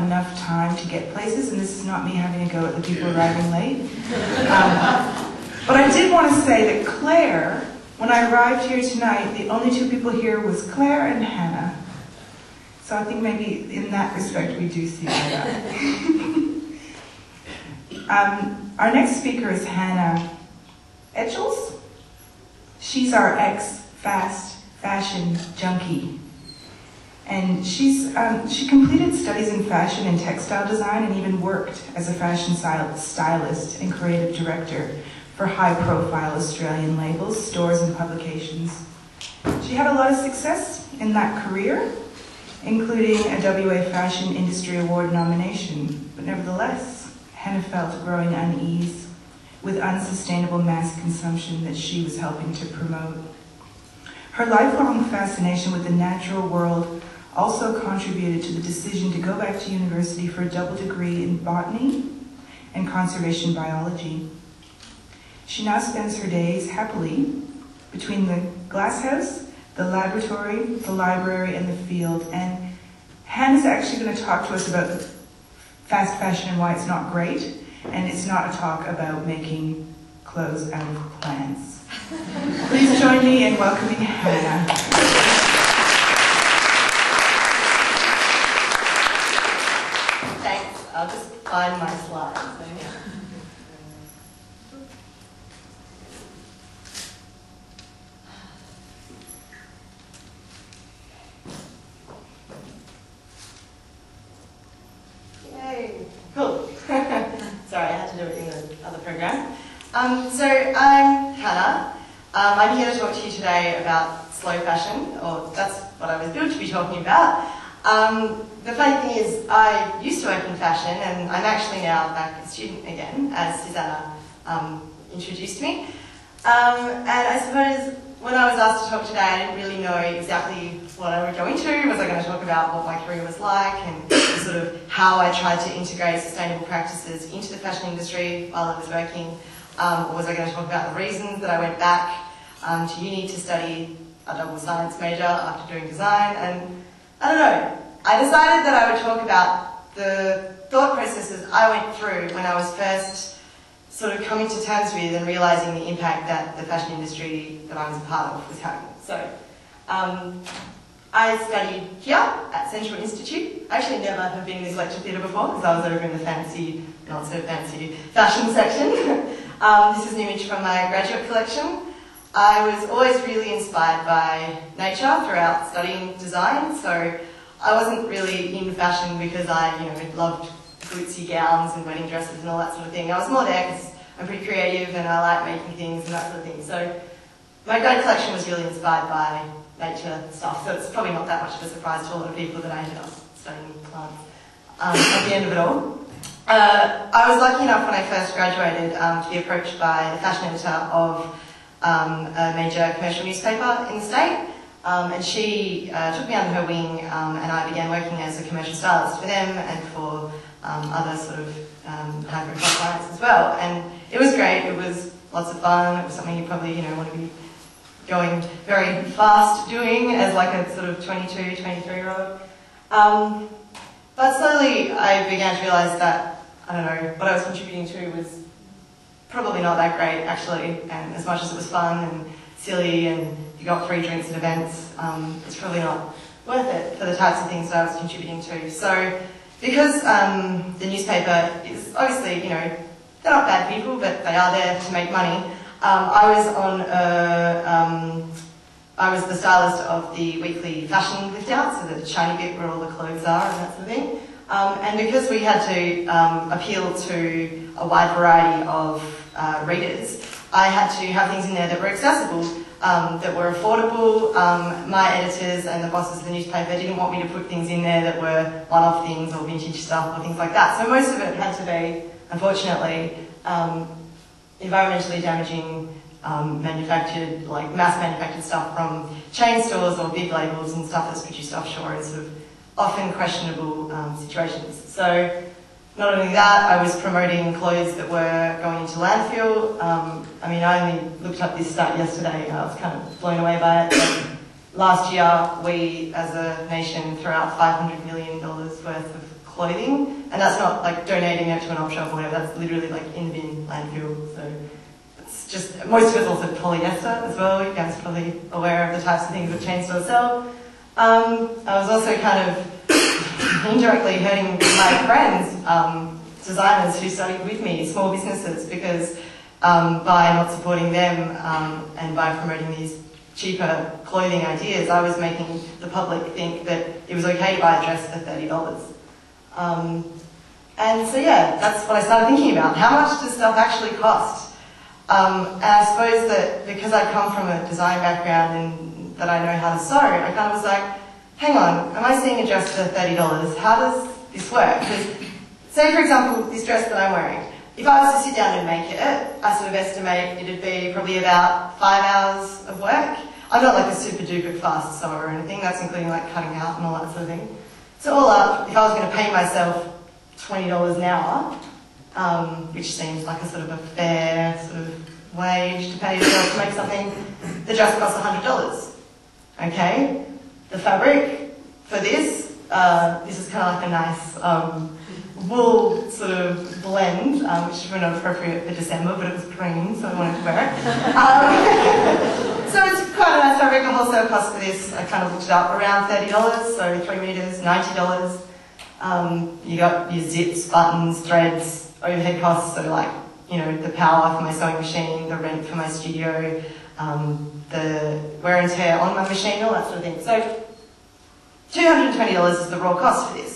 enough time to get places, and this is not me having a go at the people arriving late. But I did want to say that Claire, when I arrived here tonight, the only two people here was Claire and Hannah. So I think maybe in that respect we do see eye to eye. Our next speaker is Hannah Etchels. She's our ex-fast fashion junkie. And she completed studies in fashion and textile design and even worked as a fashion stylist and creative director for high-profile Australian labels, stores, and publications. She had a lot of success in that career, including a WA Fashion Industry Award nomination. But nevertheless, Hannah felt growing unease with unsustainable mass consumption that she was helping to promote. Her lifelong fascination with the natural world also contributed to the decision to go back to university for a double degree in botany and conservation biology. She now spends her days happily between the glasshouse, the laboratory, the library, and the field. And Hannah's actually going to talk to us about fast fashion and why it's not great. And it's not a talk about making clothes out of plants. Please join me in welcoming Hannah. Thanks. I'll just find my slides. Yay. Cool. Sorry, I had to do it in the other program. So I'm Hannah. I'm here to talk to you today about slow fashion, or that's what I was built to be talking about. The funny thing is, I used to work in fashion, and I'm actually now back a student again, as Susanna introduced me. And I suppose when I was asked to talk today, I didn't really know exactly what I was going to. Was I going to talk about what my career was like, and sort of how I tried to integrate sustainable practices into the fashion industry while I was working? Or was I going to talk about the reasons that I went back to uni to study a double science major after doing design? And I don't know. I decided that I would talk about the thought processes I went through when I was first sort of coming to terms with and realising the impact that the fashion industry that I was a part of was having. So, I studied here at Central Institute. I actually never have been in this lecture theatre before because I was over in the fancy, not so fancy, fashion section. This is an image from my graduate collection. I was always really inspired by nature throughout studying design, so I wasn't really in fashion because I, loved glitzy gowns and wedding dresses and all that sort of thing. I was more there because I'm pretty creative and I like making things and that sort of thing. So my grad collection was really inspired by nature stuff, so it's probably not that much of a surprise to a lot of people that I ended up studying plants at the end of it all. I was lucky enough when I first graduated to be approached by the fashion editor of a major commercial newspaper in the state, and she took me under her wing, and I began working as a commercial stylist for them and for other sort of high-profile clients as well. And it was great. It was lots of fun. It was something you probably want to be going very fast doing as like a sort of 22, 23-year-old. But slowly I began to realise that, I don't know, what I was contributing to was probably not that great actually, and as much as it was fun and silly and you got free drinks at events, it's probably not worth it for the types of things that I was contributing to. So because the newspaper is obviously, they're not bad people, but they are there to make money, I was the stylist of the weekly fashion lift out, so the shiny bit where all the clothes are and that sort of thing. And because we had to appeal to a wide variety of readers, I had to have things in there that were accessible, that were affordable. My editors and the bosses of the newspaper didn't want me to put things in there that were one-off things or vintage stuff or things like that. So most of it had to be, unfortunately, environmentally damaging, manufactured, like mass-manufactured stuff from chain stores or big labels and stuff that's produced offshore in sort of often questionable situations. So not only that, I was promoting clothes that were going into landfill. I only looked up this stat yesterday. I was kind of blown away by it. But last year, we as a nation threw out $500 million worth of clothing, and that's not like donating it to an op shop or whatever, that's literally like in bin landfill. So it's just, most of it's also polyester as well. You guys are probably aware of the types of things that chain stores sell. I was also kind of indirectly hurting my friends, designers who studied with me, small businesses, because by not supporting them and by promoting these cheaper clothing ideas, I was making the public think that it was okay to buy a dress for $30. And so yeah, that's what I started thinking about. How much does stuff actually cost? And I suppose that because I come from a design background and that I know how to sew, I kind of was like, hang on, am I seeing a dress for $30? How does this work? Because say for example, this dress that I'm wearing, if I was to sit down and make it, I sort of estimate it'd be probably about 5 hours of work. I'm not like a super duper fast sewer or anything, that's including like cutting out and all that sort of thing. So all up, if I was going to pay myself $20 an hour, which seems like a sort of a fair sort of wage to pay yourself to make something, the dress costs $100. Okay? The fabric for this, this is kind of like a nice wool sort of blend, which is not appropriate for December, but it was green, so I wanted to wear it. So it's quite a nice fabric. The wholesale cost for this, I kind of looked it up, around $30, so 3 meters, $90. You got your zips, buttons, threads, overhead costs, so like, you know, the power for my sewing machine, the rent for my studio, the wear and tear on my machine, all that sort of thing. So $220 is the raw cost for this.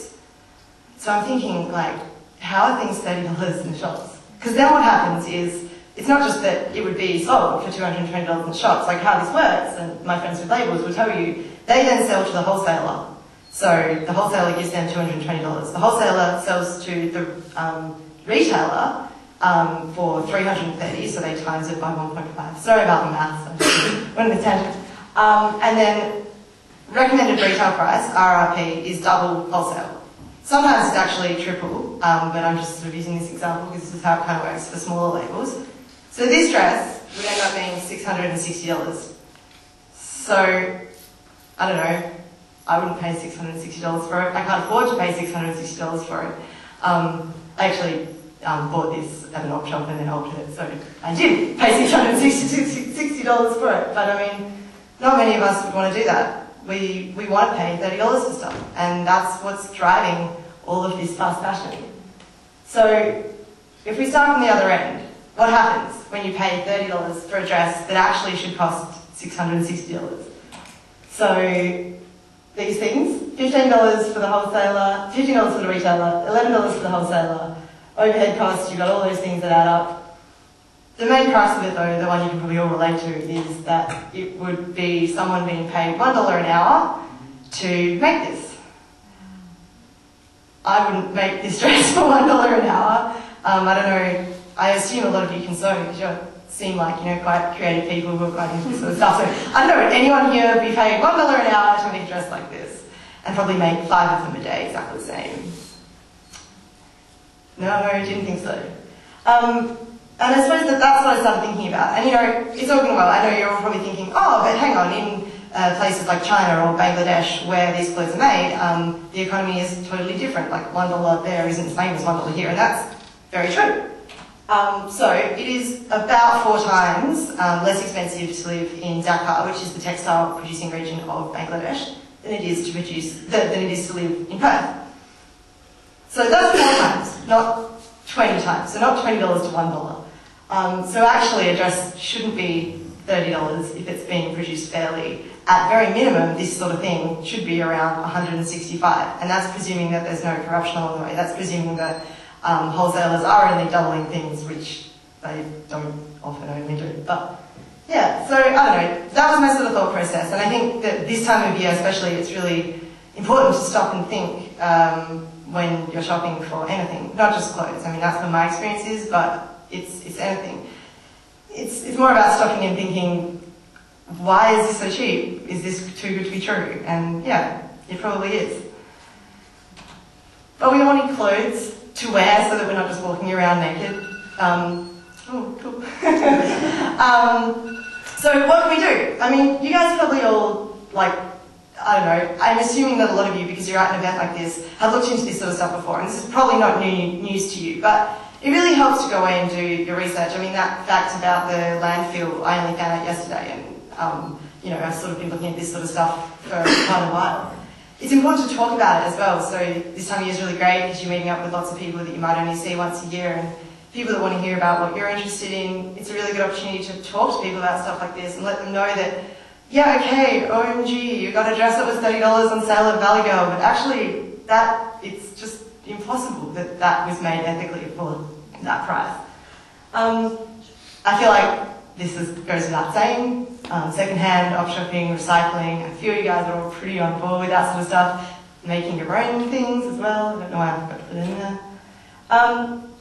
So I'm thinking, like, how are things $30 in the shops? Because then what happens is, it's not just that it would be sold for $220 in the shops, like how this works, and my friends with labels will tell you, they then sell to the wholesaler. So the wholesaler gives them $220. The wholesaler sells to the retailer for $330, so they times it by 1.5. Sorry about the maths, went on a tangent. And then recommended retail price, RRP, is double wholesale. Sometimes it's actually triple, but I'm just sort of using this example because this is how it kind of works for smaller labels. So this dress would end up being $660. So, I don't know, I wouldn't pay $660 for it. I can't afford to pay $660 for it. I actually bought this at an op shop and then altered it, so I did pay $660 for it. But I mean, not many of us would want to do that. We want to pay $30 for stuff, and that's what's driving all of this fast fashion. So, if we start from the other end, what happens when you pay $30 for a dress that actually should cost $660? So, these things, $15 for the wholesaler, $15 for the retailer, $11 for the wholesaler, overhead costs, you've got all those things that add up. The main price of it though, the one you can probably all relate to, is that it would be someone being paid $1 an hour to make this. I wouldn't make this dress for $1 an hour. I don't know, I assume a lot of you can sew because you seem like, you know, quite creative people who are quite into this sort of stuff. So I don't know, would anyone here be paid $1 an hour to make a dress like this? And probably make 5 of them a day, exactly the same. No, I didn't think so. And I suppose that's what I started thinking about. And you know, it's all going well. I know you're all probably thinking, oh, but hang on, in places like China or Bangladesh where these clothes are made, the economy is totally different. Like $1 there isn't the same as $1 here, and that's very true. So it is about 4 times less expensive to live in Dhaka, which is the textile producing region of Bangladesh, than it is to live in Perth. So that's 4 times, not 20 times. So not $20 to $1. So actually a dress shouldn't be $30 if it's being produced fairly. At very minimum, this sort of thing should be around $165, and that's presuming that there's no corruption along the way. That's presuming that wholesalers are only doubling things, which they don't often only do. But yeah, so I don't know, that was my sort of thought process, and I think that this time of year especially, it's really important to stop and think when you're shopping for anything, not just clothes. I mean, that's what my experience is, but it's anything. It's more about stopping and thinking, why is this so cheap? Is this too good to be true? And yeah, it probably is. But we all need clothes to wear so that we're not just walking around naked. Oh, cool. So what can we do? I mean, you guys probably all, like, I don't know, I'm assuming that a lot of you, because you're at an event like this, have looked into this sort of stuff before, and this is probably not news to you, but it really helps to go away and do your research. I mean, that fact about the landfill, I only found out yesterday, and you know, I've sort of been looking at this sort of stuff for quite a while. It's important to talk about it as well, so this time of year is really great because you're meeting up with lots of people that you might only see once a year, and people that want to hear about what you're interested in. It's a really good opportunity to talk to people about stuff like this and let them know that, yeah, okay, OMG, you got a dress that was $30 on sale at Valley Girl, but actually it's just impossible that that was made ethically for that price. I feel like this goes without saying. Secondhand, op shopping, recycling, a few of you guys are all pretty on board with that sort of stuff. Making your own things as well, I don't know why I forgot to put it in there.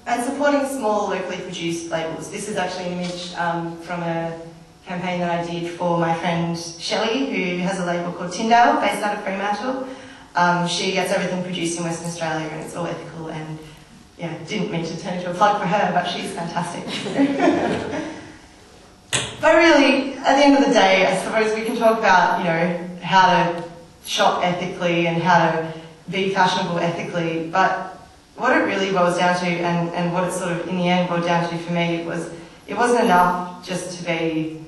And supporting small, locally produced labels. This is actually an image from a campaign that I did for my friend Shelley, who has a label called Tyndale, based out of Fremantle. She gets everything produced in Western Australia and it's all ethical, and yeah, didn't mean to turn into a plug for her, but she's fantastic. But really, at the end of the day, I suppose we can talk about, you know, how to shop ethically and how to be fashionable ethically, but what it really boils down to, and what it sort of in the end boiled down to for me, was it wasn't enough just to be,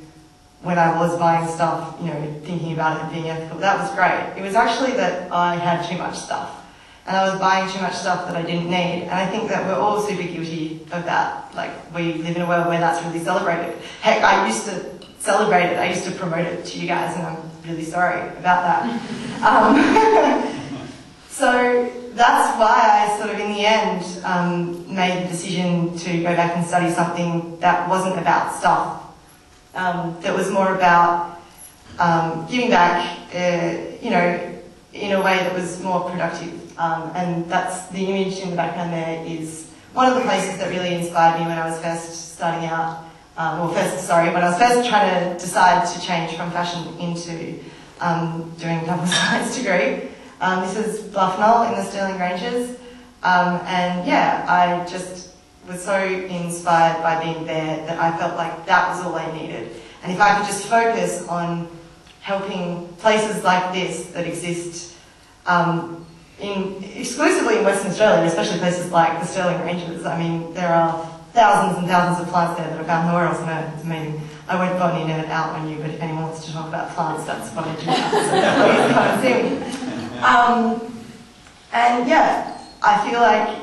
when I was buying stuff, you know, thinking about it and being ethical. That was great. It was actually that I had too much stuff. And I was buying too much stuff that I didn't need. And I think that we're all super guilty of that. Like, we live in a world where that's really celebrated. Heck, I used to celebrate it. I used to promote it to you guys, and I'm really sorry about that. So that's why I sort of, in the end, made the decision to go back and study something that wasn't about stuff. That was more about giving back, you know, in a way that was more productive. And that's the image in the background there is one of the places that really inspired me when I was first starting out, when I was first trying to decide to change from fashion into doing a double science degree. This is Bluff Knoll in the Stirling Ranges. And yeah, I just was so inspired by being there that I felt like that was all I needed. And if I could just focus on helping places like this that exist exclusively in Western Australia, especially places like the Stirling Ranges. I mean, there are thousands and thousands of plants there that are found nowhere else on Earth. It's amazing. I won't go in and out on you, but if anyone wants to talk about plants, that's what I do now. So please come and see me. And yeah, I feel like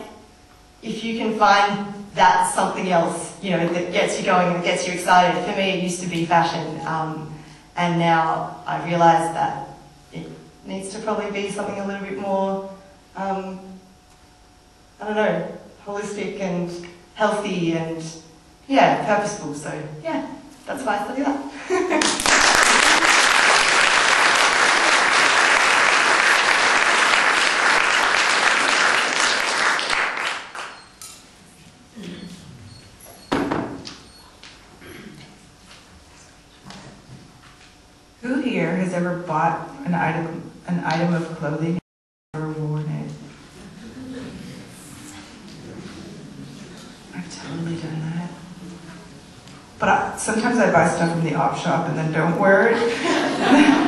if you can find that something else, you know, that gets you going and gets you excited. For me, it used to be fashion, and now I realise that it needs to probably be something a little bit more, I don't know, holistic and healthy and, yeah, purposeful. So, yeah, that's why I study that. Who here has ever bought an item of clothing and never worn it? I've totally done that. But sometimes I buy stuff from the op shop and then don't wear it.